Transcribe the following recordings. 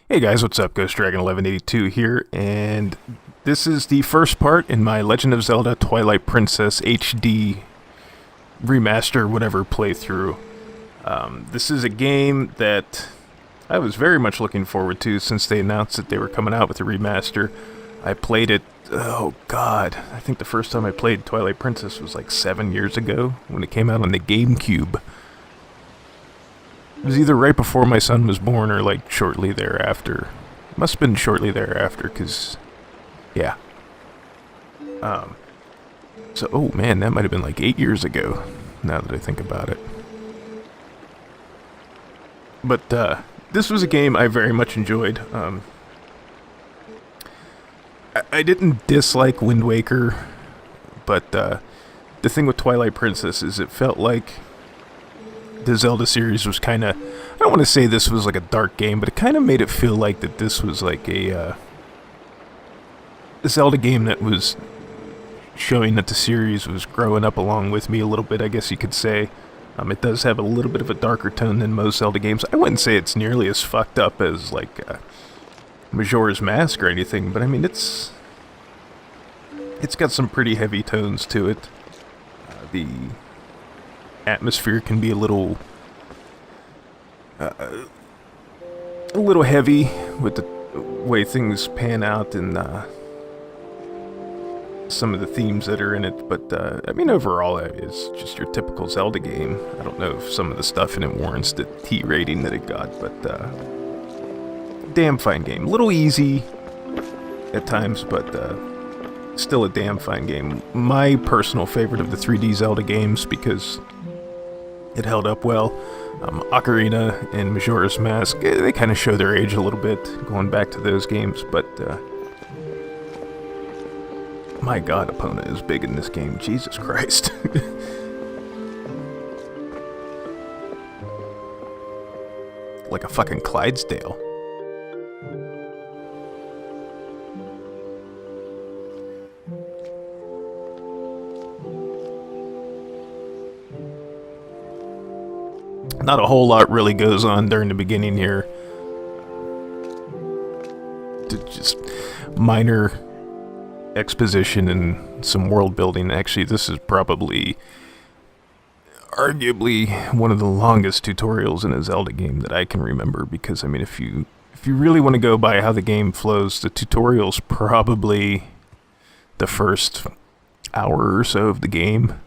Hey guys, what's up? Ghost Dragon 1182 here, and this is the first part in my Legend of Zelda Twilight Princess HD remaster, whatever playthrough. This is a game that I was very much looking forward to since they announced that they were coming out with a remaster. I played it, oh god, I think the first time I played Twilight Princess was like 7 years ago when it came out on the GameCube. It was either right before my son was born or like shortly thereafter. Must have been shortly thereafter, because, yeah. So, oh man, that might have been like 8 years ago, now that I think about it. But, this was a game I very much enjoyed. I didn't dislike Wind Waker, but, the thing with Twilight Princess is it felt like the Zelda series was kind of, I don't want to say this was like a dark game, but it kind of made it feel like that this was like a Zelda game that was showing that the series was growing up along with me a little bit, I guess you could say. It does have a little bit of a darker tone than most Zelda games. I wouldn't say it's nearly as fucked up as like Majora's Mask or anything, but I mean it's got some pretty heavy tones to it. The atmosphere can be a little heavy with the way things pan out and some of the themes that are in it, but I mean overall it's just your typical Zelda game. I don't know if some of the stuff in it warrants the T rating that it got, but damn fine game. A little easy at times, but still a damn fine game. My personal favorite of the 3D Zelda games because it held up well. Ocarina and Majora's Mask, they kind of show their age a little bit, going back to those games, but my god, Epona is big in this game. Jesus Christ. Like a fucking Clydesdale. Not a whole lot really goes on during the beginning here. Just minor exposition and some world building. Actually, this is probably arguably one of the longest tutorials in a Zelda game that I can remember, because I mean if you really want to go by how the game flows, the tutorial's probably the first hour or so of the game.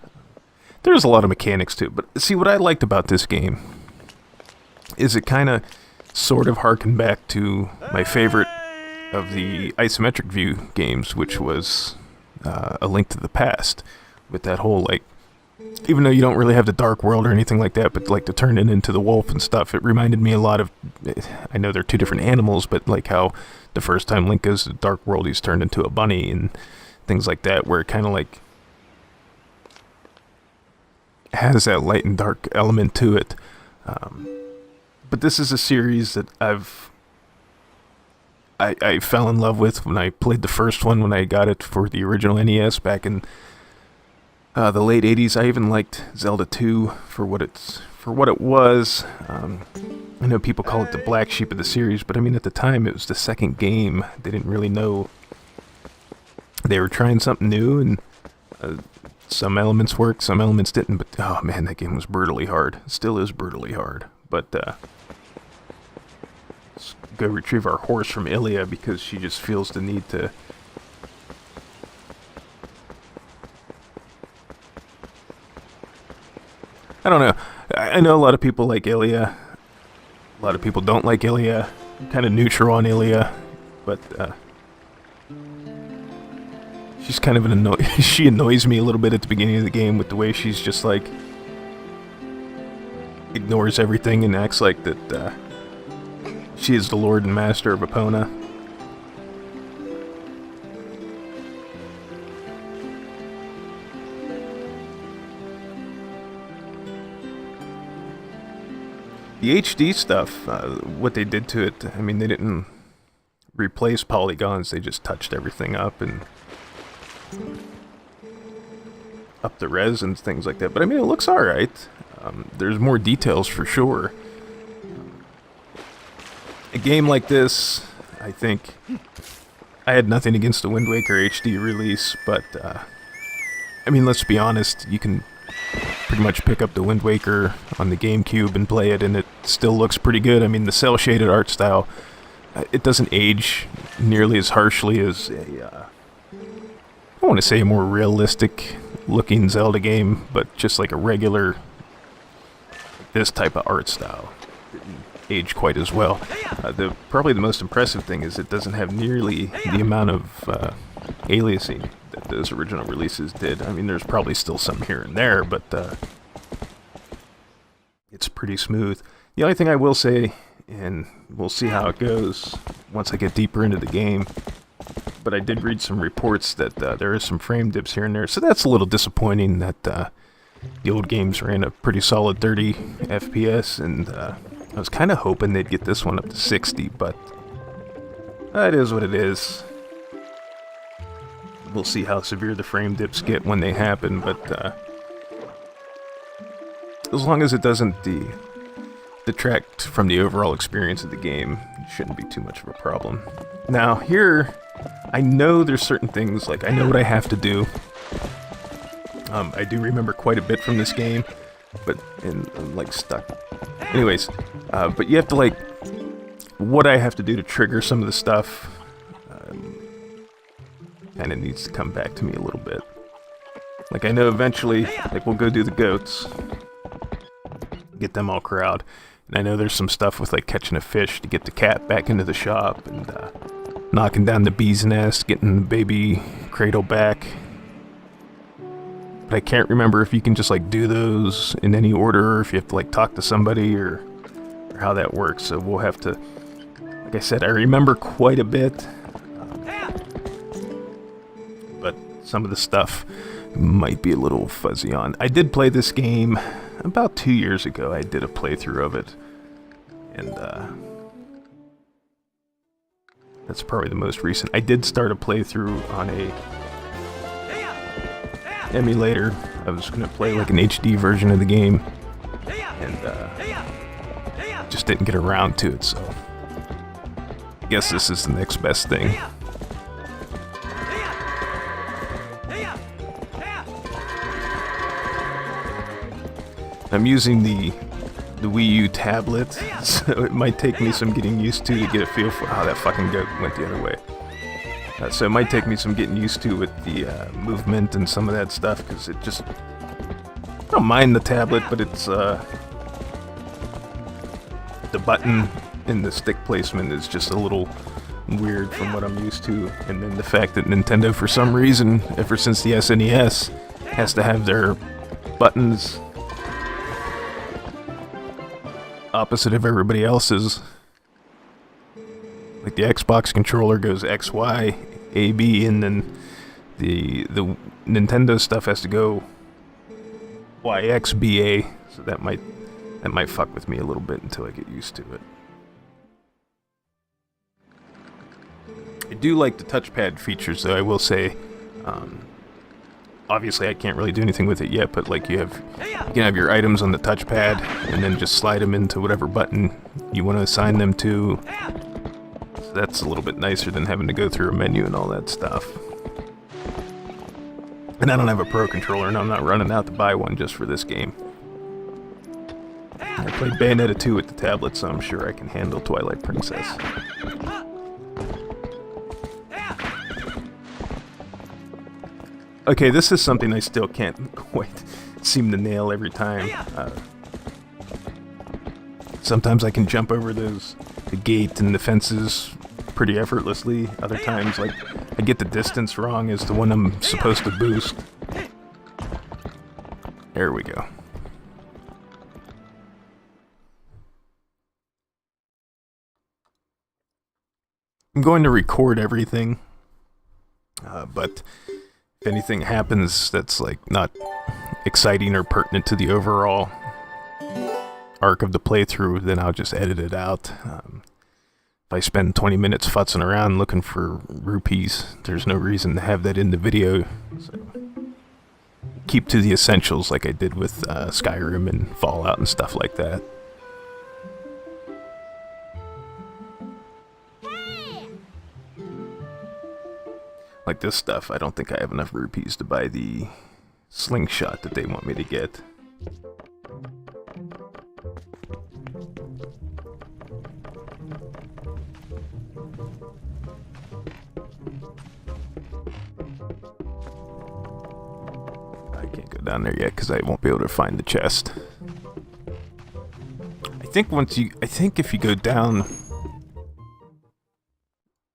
There's a lot of mechanics to it, but see, what I liked about this game is it kind of sort of harkened back to my favorite of the isometric view games, which was A Link to the Past, with that whole, like, even though you don't really have the dark world or anything like that, but like to turn it into the wolf and stuff, it reminded me a lot of, I know they're two different animals, but like how the first time Link goes to the dark world, he's turned into a bunny and things like that, where it kind of like has that light and dark element to it. But this is a series that I fell in love with when I played the first one, when I got it for the original NES back in the late 80s. I even liked Zelda 2 for what it was. I know people call it the black sheep of the series, but I mean at the time it was the second game. They didn't really know. They were trying something new, and some elements worked, some elements didn't, but oh man, that game was brutally hard. It still is brutally hard. But let's go retrieve our horse from Hylia, because she just feels the need to I don't know. I know a lot of people like Hylia. A lot of people don't like Hylia. I'm kind of neutral on Hylia, but she's kind of an she annoys me a little bit at the beginning of the game with the way she's just like ignores everything and acts like that she is the lord and master of Epona. The HD stuff, what they did to it, I mean, they didn't replace polygons, they just touched everything up and up the res and things like that. But I mean, it looks alright. There's more details for sure. A game like this, I think, I had nothing against the Wind Waker HD release, but, I mean, let's be honest, you can pretty much pick up the Wind Waker on the GameCube and play it, and it still looks pretty good. I mean, the cel-shaded art style, it doesn't age nearly as harshly as a, I want to say a more realistic-looking Zelda game, but just like a regular, this type of art style didn't age quite as well. Probably the most impressive thing is it doesn't have nearly the amount of aliasing that those original releases did. I mean, there's probably still some here and there, but it's pretty smooth. The only thing I will say, and we'll see how it goes once I get deeper into the game, but I did read some reports that there is some frame dips here and there, so that's a little disappointing that the old games ran a pretty solid 30 FPS, and I was kind of hoping they'd get this one up to 60, but it is what it is. We'll see how severe the frame dips get when they happen, but as long as it doesn't detract from the overall experience of the game, it shouldn't be too much of a problem. Now, here, I know there's certain things, like I know what I have to do. I do remember quite a bit from this game, but I'm like stuck. Anyways, but you have to like, what I have to do to trigger some of the stuff kind of needs to come back to me a little bit. Like I know eventually, like we'll go do the goats, get them all corralled, and I know there's some stuff with like catching a fish to get the cat back into the shop, and knocking down the bee's nest, getting the baby cradle back. But I can't remember if you can just like do those in any order, or if you have to like talk to somebody, or how that works. So we'll have to, like I said, I remember quite a bit, but some of the stuff might be a little fuzzy on. I did play this game about 2 years ago. I did a playthrough of it, and that's probably the most recent. I did start a playthrough on a emulator. I was going to play like an HD version of the game, and just didn't get around to it, so I guess this is the next best thing. I'm using the Wii U tablet, so it might take me some getting used to get a feel for how that fucking goat went the other way. So it might take me some getting used to with the movement and some of that stuff, because it just, I don't mind the tablet, but it's the button and the stick placement is just a little weird from what I'm used to. And then the fact that Nintendo, for some reason, ever since the SNES, has to have their buttons opposite of everybody else's. Like the Xbox controller goes X, Y, A, B, and then the Nintendo stuff has to go Y, X, B, A. So that might fuck with me a little bit until I get used to it. I do like the touchpad features, though. I will say, obviously I can't really do anything with it yet, but like you can have your items on the touchpad and then just slide them into whatever button you want to assign them to. So that's a little bit nicer than having to go through a menu and all that stuff. And I don't have a Pro controller, and I'm not running out to buy one just for this game. I played Bayonetta 2 with the tablet, so I'm sure I can handle Twilight Princess. Okay, this is something I still can't quite seem to nail every time. Sometimes I can jump over the gate and the fences pretty effortlessly. Other times, like, I get the distance wrong as to when I'm supposed to boost. There we go. I'm going to record everything, but if anything happens that's like not exciting or pertinent to the overall arc of the playthrough, then I'll just edit it out. If I spend 20 minutes futzing around looking for rupees, there's no reason to have that in the video. So keep to the essentials like I did with Skyrim and Fallout and stuff like that. like this stuff, I don't think I have enough rupees to buy the slingshot that they want me to get. I can't go down there yet because I won't be able to find the chest. I think if you go down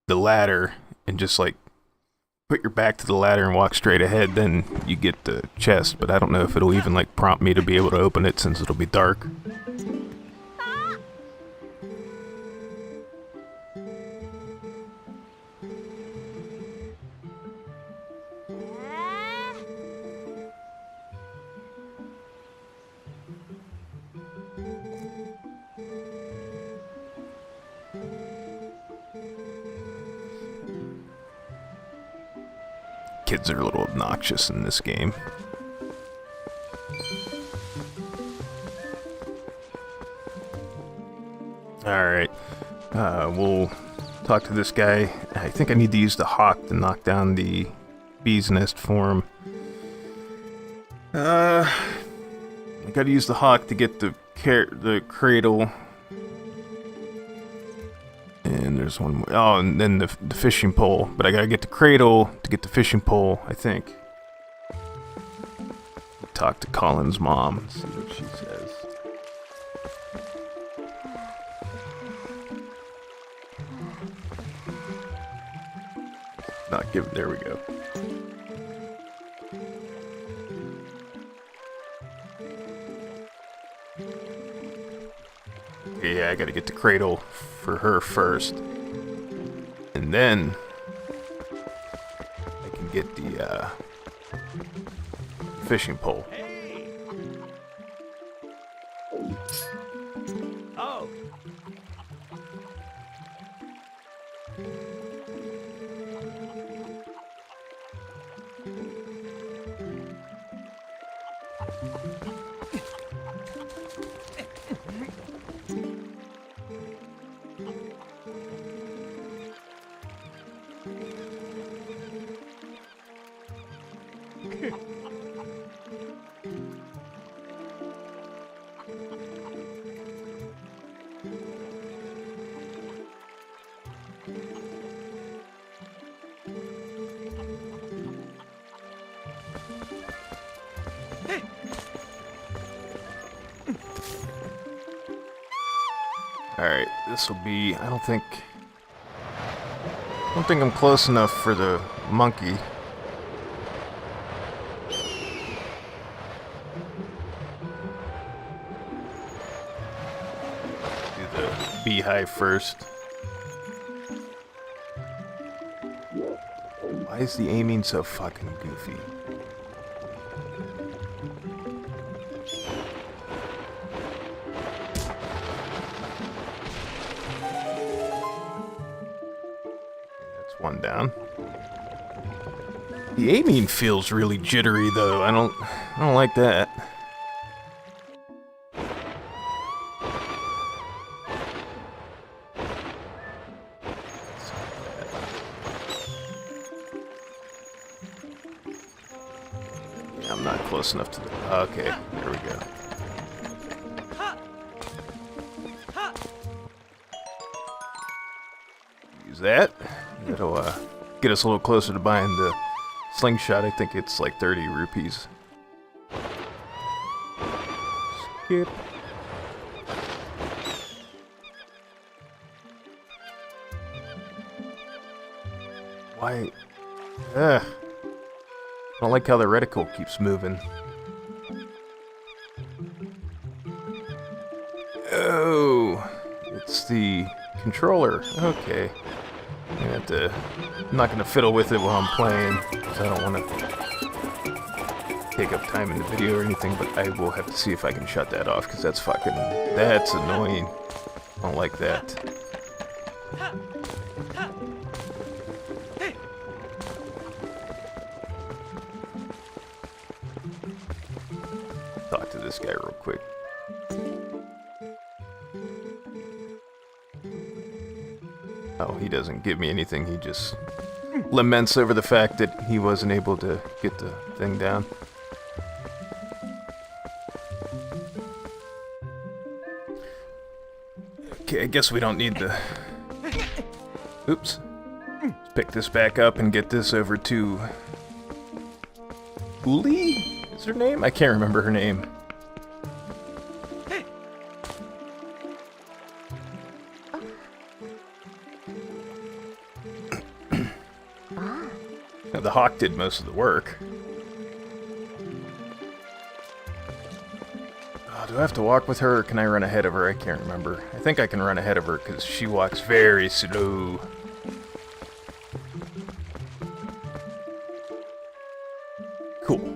the ladder and just like put your back to the ladder and walk straight ahead, then you get the chest, but I don't know if it'll even like prompt me to be able to open it since it'll be dark. Kids are a little obnoxious in this game. Alright, we'll talk to this guy. I think I need to use the hawk to knock down the bee's nest for him. I gotta use the hawk to get the cradle. And there's one more. Oh, and then the fishing pole. But I gotta get the cradle to get the fishing pole, I think. Talk to Colin's mom, see what she says. Not give. There we go. Okay, yeah, I gotta get the cradle for her first. And then I can get the fishing pole. Hey. Oh. Alright, this will be, I don't think I'm close enough for the monkey. Do the beehive first. Why is the aiming so fucking goofy? One down. The aiming feels really jittery though. I don't like that. Yeah, I'm not close enough to the. Okay, there we go. Use that. It'll get us a little closer to buying the slingshot. I think it's like 30 rupees. Skip. Why? Ugh. I don't like how the reticle keeps moving. Oh, it's the controller. Okay. I'm not going to fiddle with it while I'm playing, because I don't want to take up time in the video or anything, but I will have to see if I can shut that off, because that's annoying. I don't like that. Talk to this guy real quick. Oh, he doesn't give me anything, he just laments over the fact that he wasn't able to get the thing down. Okay, I guess we don't need the... Oops. Let's pick this back up and get this over to... Uli? Is her name? I can't remember her name. The hawk did most of the work. Oh, do I have to walk with her or can I run ahead of her? I can't remember. I think I can run ahead of her because she walks very slow. Cool.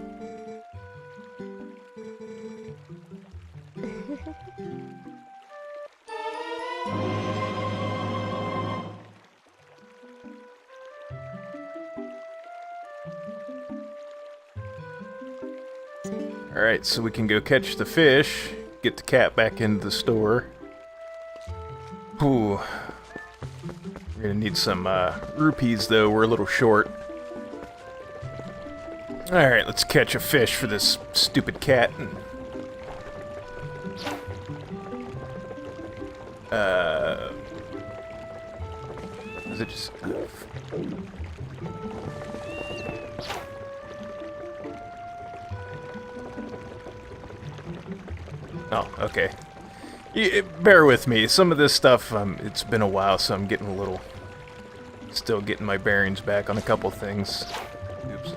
Alright, so we can go catch the fish, get the cat back into the store. Ooh. We're gonna need some rupees though, we're a little short. Alright, let's catch a fish for this stupid cat. Is it just... Oh, okay. Bear with me. Some of this stuff, it's been a while, so I'm getting a little... Still getting my bearings back on a couple things. Oops.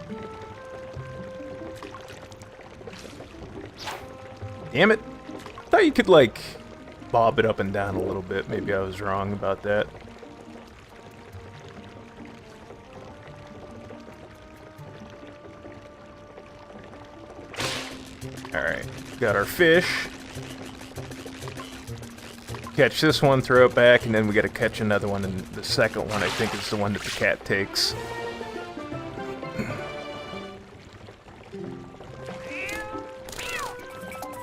Damn it. I thought you could, like, bob it up and down a little bit. Maybe I was wrong about that. Alright, got our fish. Catch this one, throw it back, and then we gotta catch another one, and the second one I think is the one that the cat takes.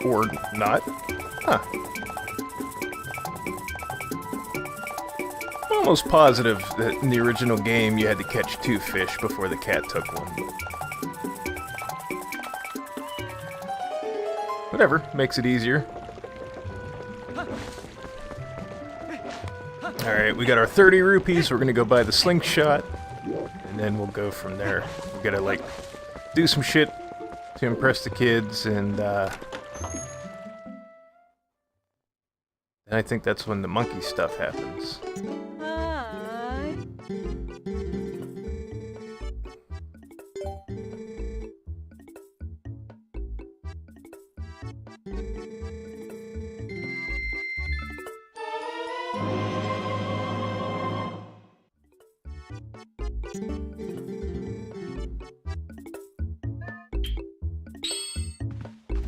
Or not. Huh. I'm almost positive that in the original game you had to catch 2 fish before the cat took one. Whatever, makes it easier. Alright, we got our 30 rupees, we're gonna go buy the slingshot, and then we'll go from there. We gotta, like, do some shit to impress the kids, and I think that's when the monkey stuff happens.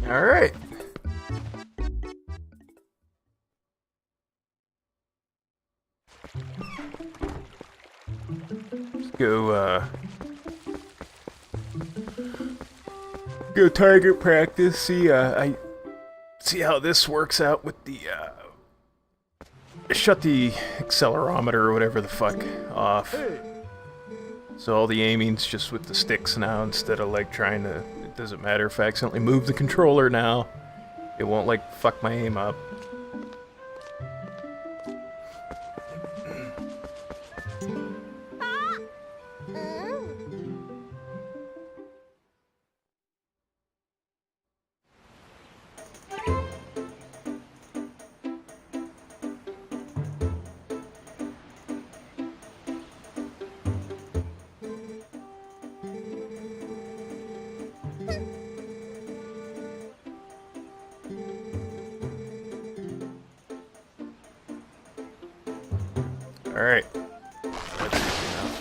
Alright. Let's go target practice, see how this works out with the shut the accelerometer or whatever the fuck off. So all the aiming's just with the sticks now instead of like trying to... It doesn't matter if I accidentally move the controller now. It won't like fuck my aim up. Alright. That's easy enough.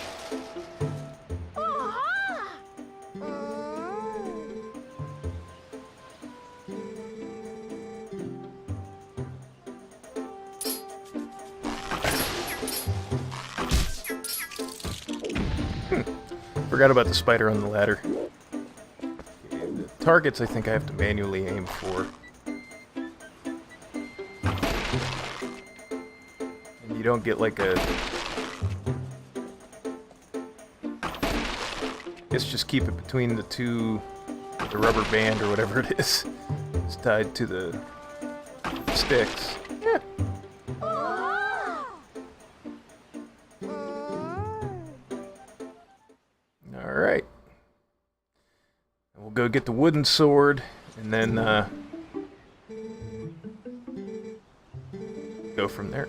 Forgot about the spider on the ladder. Okay, the targets I think I have to manually aim for. You don't get like a... guess just keep it between the two, the rubber band or whatever it is. It's tied to the sticks. Yeah. Alright. We'll go get the wooden sword, and then go from there.